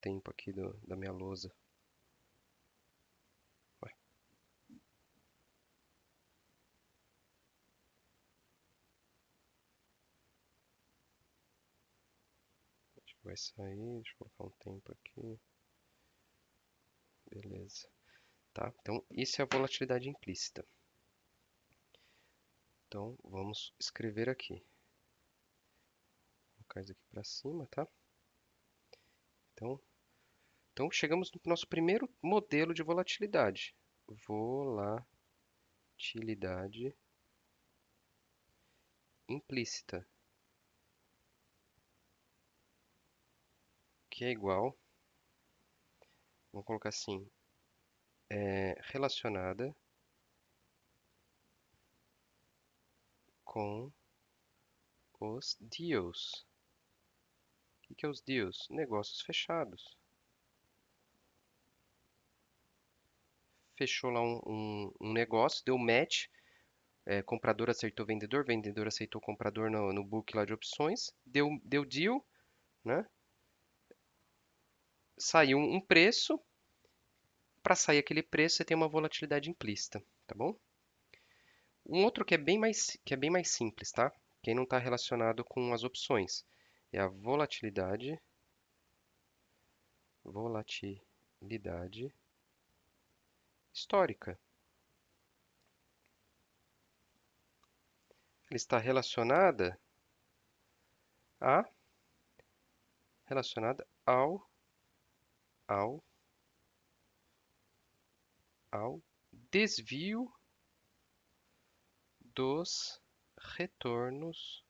tempo aqui da minha lousa. Ué, acho que vai sair, deixa eu colocar um tempo aqui. Beleza. Tá? Então, isso é a volatilidade implícita. Então, vamos escrever aqui. Vou colocar isso aqui para cima, tá? Então, chegamos no nosso primeiro modelo de volatilidade. Volatilidade implícita, que é igual, vamos colocar assim, relacionada com os deals. O que é os deals? Negócios fechados. Fechou lá um negócio, deu match, comprador acertou vendedor, vendedor aceitou comprador no book lá de opções, deu deal, né? Saiu um preço, para sair aquele preço você tem uma volatilidade implícita, tá bom? Um outro que é bem mais simples, tá? Quem não está relacionado com as opções é a volatilidade histórica. Ela está a relacionada ao, ao desvio dos retornos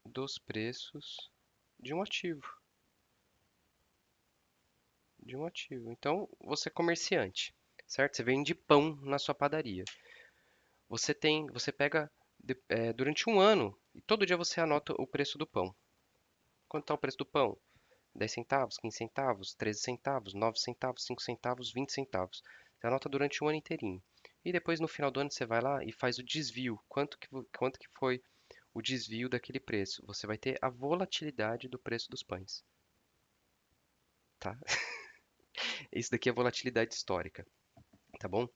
dos preços de um ativo, Então, você é comerciante, certo? Você vende pão na sua padaria. Você pega durante um ano e todo dia você anota o preço do pão. Quanto está o preço do pão? 10 centavos, 15 centavos, 13 centavos, 9 centavos, 5 centavos, 20 centavos. Você anota durante o ano inteirinho. E depois no final do ano você vai lá e faz o desvio. Quanto que foi o desvio daquele preço? Você vai ter a volatilidade do preço dos pães, tá? Isso daqui é volatilidade histórica, tá bom?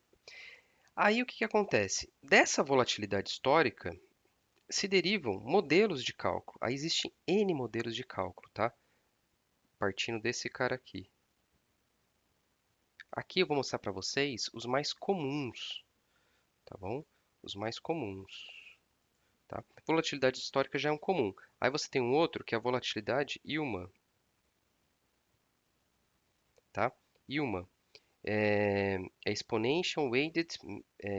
Aí o que que acontece? Dessa volatilidade histórica se derivam modelos de cálculo. Aí existem N modelos de cálculo, tá? Partindo desse cara aqui. Aqui eu vou mostrar para vocês os mais comuns, tá bom? Os mais comuns, tá? Volatilidade histórica já é um comum. Aí você tem um outro que é a volatilidade Ilma, tá? Ilma é Exponential Weighted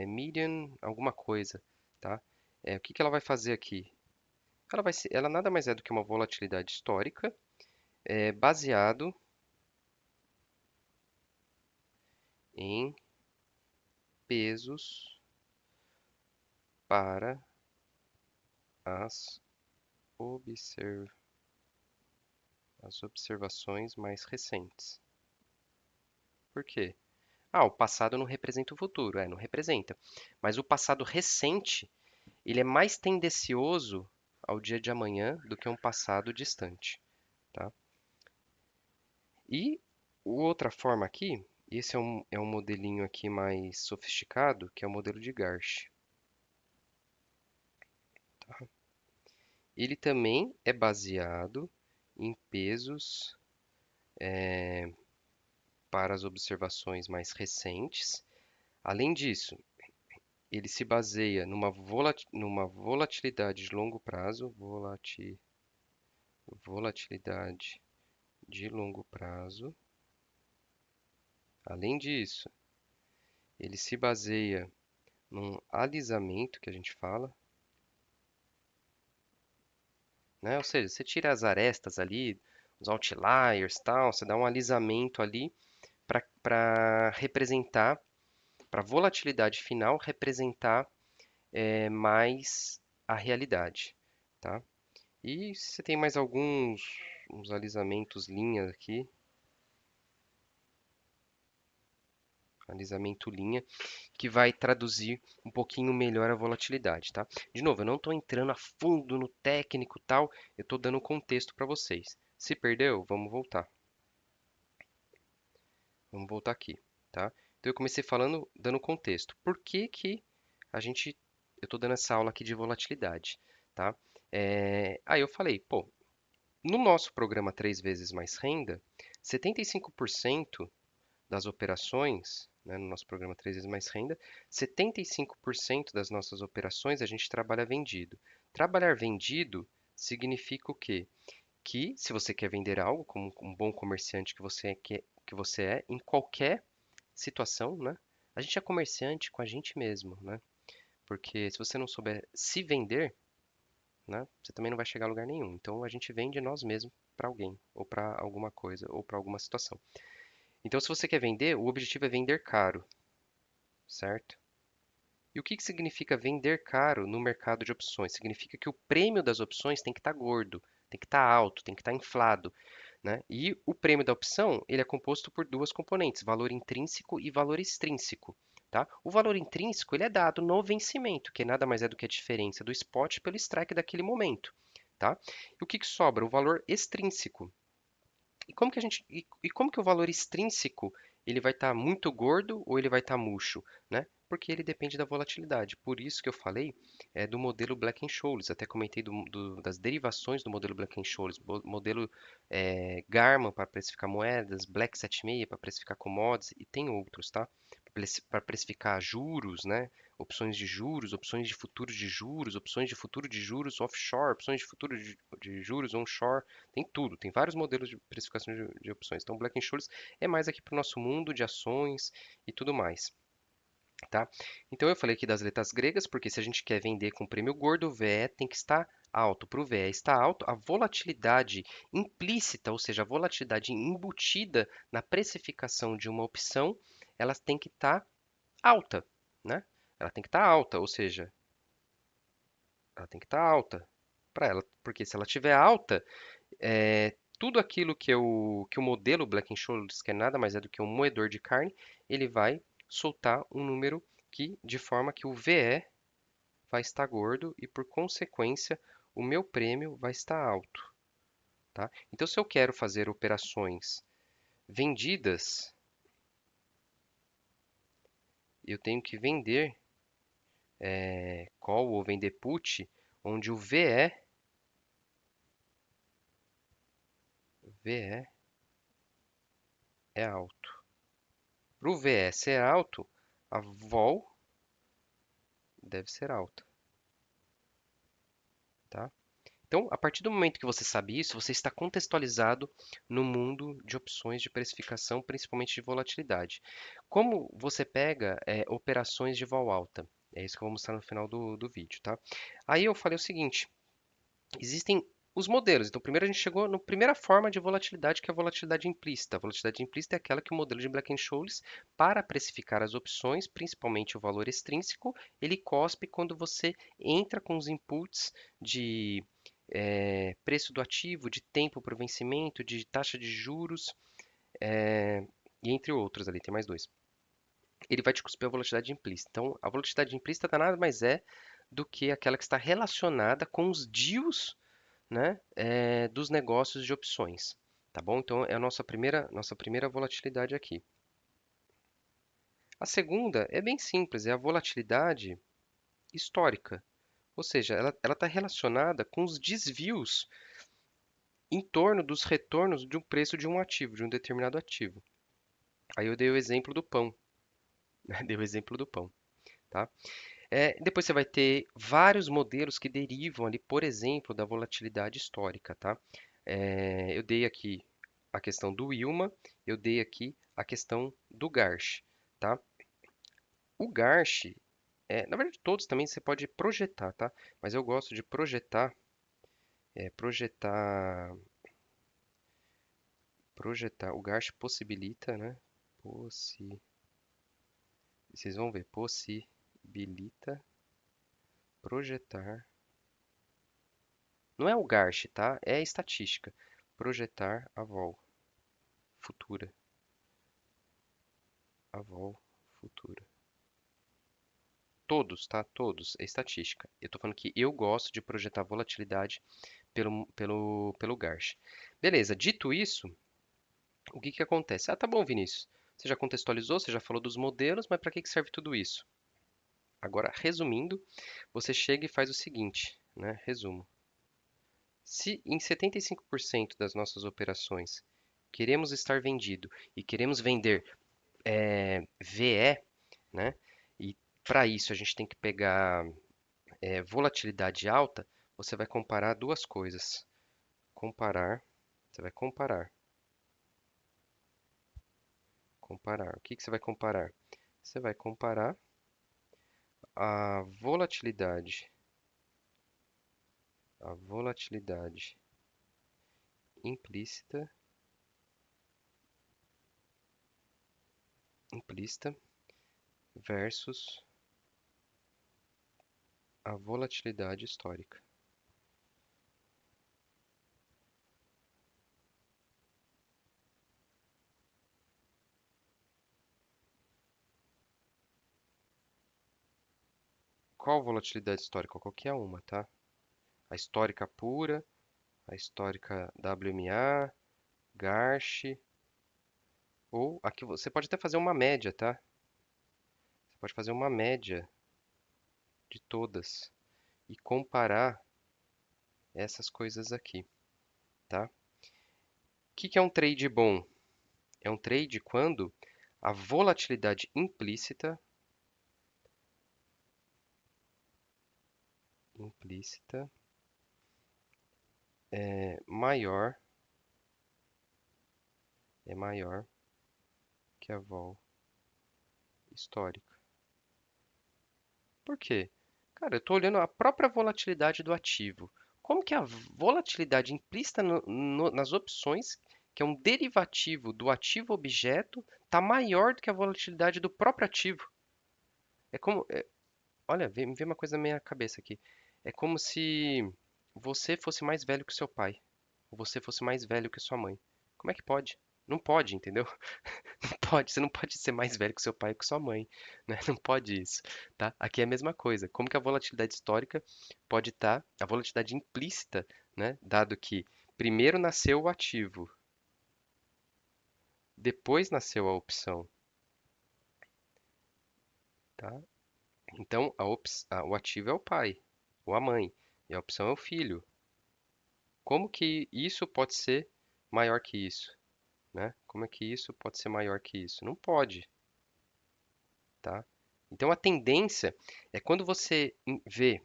Median alguma coisa, tá? O que que ela vai fazer aqui? Ela nada mais é do que uma volatilidade histórica baseado em pesos para as observ- as observações mais recentes. Por quê? Ah, o passado não representa o futuro. Não representa. Mas o passado recente, ele é mais tendencioso ao dia de amanhã do que um passado distante, tá? E outra forma aqui, esse é um modelinho aqui mais sofisticado, que é o modelo de Garch. Ele também é baseado em pesos para as observações mais recentes. Além disso, ele se baseia numa volatilidade de longo prazo, volatilidade de longo prazo. Além disso, ele se baseia num alisamento que a gente fala, né? Ou seja, você tira as arestas ali, os outliers, tal, você dá um alisamento ali para representar, para a volatilidade final representar mais a realidade, tá? E você tem mais alguns uns alisamentos linhas aqui. Alisamento linha, que vai traduzir um pouquinho melhor a volatilidade, tá? De novo, eu não estou entrando a fundo no técnico e tal, eu estou dando contexto para vocês. Se perdeu, vamos voltar. Vamos voltar aqui, tá? Então eu comecei falando, dando contexto. Por que que a gente, eu estou dando essa aula aqui de volatilidade, tá? Aí eu falei, pô, no nosso programa 3 vezes mais renda, 75% das operações, né, no nosso programa 3 vezes mais renda, 75% das nossas operações a gente trabalha vendido. Trabalhar vendido significa o quê? Que se você quer vender algo, como um bom comerciante que você é, em qualquer situação, né? A gente é comerciante com a gente mesmo, né? Porque se você não souber se vender, né, você também não vai chegar a lugar nenhum. Então a gente vende nós mesmos para alguém, ou para alguma coisa, ou para alguma situação. Então, se você quer vender, o objetivo é vender caro, certo? E o que que significa vender caro no mercado de opções? Significa que o prêmio das opções tem que estar gordo, tem que estar alto, tem que estar inflado, né? E o prêmio da opção, ele é composto por duas componentes, valor intrínseco e valor extrínseco, tá? O valor intrínseco, ele é dado no vencimento, que nada mais é do que a diferença do spot pelo strike daquele momento, tá? E o que que sobra? O valor extrínseco. E como que o valor extrínseco ele vai estar muito gordo ou ele vai estar murcho, né? Porque ele depende da volatilidade. Por isso que eu falei do modelo Black-Scholes. Até comentei das derivações do modelo Black-Scholes. Modelo Garman para precificar moedas, Black 76 para precificar commodities e tem outros, tá? Para precificar juros, né? Opções de juros, opções de futuros de juros, opções de futuro de juros offshore, opções de futuro de juros onshore. Tem tudo, tem vários modelos de precificação de opções. Então, Black-Scholes é mais aqui para o nosso mundo de ações e tudo mais, tá? Então, eu falei aqui das letras gregas, porque se a gente quer vender com prêmio gordo, o VE tem que estar alto. Para o VE estar alto, a volatilidade implícita, ou seja, a volatilidade embutida na precificação de uma opção, ela tem que estar alta, né? Ela tem que estar alta, ou seja, ela tem que estar alta para ela, porque se ela estiver alta, tudo aquilo que o modelo Black-Scholes, que é nada mais é do que um moedor de carne, ele vai soltar um número que, de forma que o VE vai estar gordo e, por consequência, o meu prêmio vai estar alto, tá? Então, se eu quero fazer operações vendidas, eu tenho que vender call ou vender put, onde o VE é alto. Para o VE ser alto, a vol deve ser alta, tá? Então, a partir do momento que você sabe isso, você está contextualizado no mundo de opções de precificação, principalmente de volatilidade. Como você pega operações de vol alta? É isso que eu vou mostrar no final do vídeo, tá? Aí eu falei o seguinte, existem os modelos. Então, primeiro a gente chegou na primeira forma de volatilidade, que é a volatilidade implícita. A volatilidade implícita é aquela que o modelo de Black-Scholes, para precificar as opções, principalmente o valor extrínseco, ele cospe quando você entra com os inputs de preço do ativo, de tempo para o vencimento, de taxa de juros, e entre outros ali, tem mais dois. Ele vai te cuspir a volatilidade implícita. Então, a volatilidade implícita nada mais é do que aquela que está relacionada com os deals, né, dos negócios de opções, tá bom? Então é a nossa primeira volatilidade aqui. A segunda é bem simples, é a volatilidade histórica, ou seja, ela está relacionada com os desvios em torno dos retornos de um preço de um ativo, de um determinado ativo. Aí eu dei o exemplo do pão, né? Dei o exemplo do pão, tá? Depois você vai ter vários modelos que derivam ali, por exemplo, da volatilidade histórica, tá? Eu dei aqui a questão do Wilma, eu dei aqui a questão do Garch, tá? O Garch, na verdade todos também você pode projetar, tá? Mas eu gosto de projetar. O Garch possibilita, né? Vocês vão ver, possibilita projetar. Não é o Garch, tá? É a estatística. Projetar a vol futura. A vol futura. Todos, tá? Todos. É estatística. Eu tô falando que eu gosto de projetar volatilidade pelo Garch. Beleza, dito isso, o que que acontece? Ah, tá bom, Vinícius. Você já contextualizou, você já falou dos modelos, mas para que que serve tudo isso? Agora, resumindo, você chega e faz o seguinte, né? Resumo. Se em 75% das nossas operações queremos estar vendido e queremos vender VE, né? E para isso a gente tem que pegar volatilidade alta, você vai comparar duas coisas. Comparar, você vai comparar. O que que você vai comparar? Você vai comparar a volatilidade implícita, implícita versus a volatilidade histórica. Qual volatilidade histórica? Qualquer uma, tá? A histórica pura, a histórica WMA, Garch, ou aqui você pode até fazer uma média, tá? Você pode fazer uma média de todas e comparar essas coisas aqui, tá? O que que é um trade bom? É um trade quando a volatilidade implícita é maior que a vol histórica. Por quê? Cara, eu estou olhando a própria volatilidade do ativo. Como que a volatilidade implícita nas opções, que é um derivativo do ativo objeto, está maior do que a volatilidade do próprio ativo? É como, olha, me vem uma coisa na minha cabeça aqui. É como se você fosse mais velho que seu pai, ou você fosse mais velho que sua mãe. Como é que pode? Não pode, entendeu? Não pode, você não pode ser mais velho que seu pai ou que sua mãe, né? Não pode isso, tá? Aqui é a mesma coisa. Como que a volatilidade histórica pode estar, a volatilidade implícita, né? Dado que primeiro nasceu o ativo, depois nasceu a opção, tá? Então o ativo é o pai ou a mãe e a opção é o filho. Como que isso pode ser maior que isso, né? Como é que isso pode ser maior que isso? Não pode, tá? Então a tendência é quando você vê,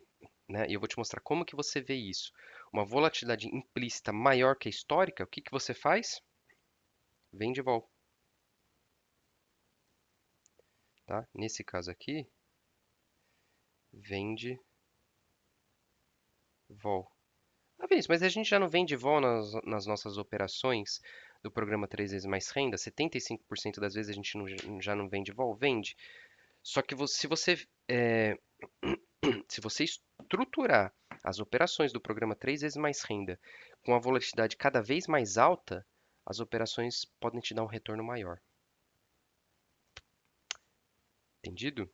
né, e eu vou te mostrar como que você vê isso, uma volatilidade implícita maior que a histórica, o que que você faz? Vende vol, tá? Nesse caso aqui, vende vol. Ah, Vinícius, mas a gente já não vende vol nas nossas operações do programa 3 vezes mais renda? 75% das vezes a gente já não vende vol? Vende. Só que se você estruturar as operações do programa 3 vezes mais renda com a volatilidade cada vez mais alta, as operações podem te dar um retorno maior. Entendido?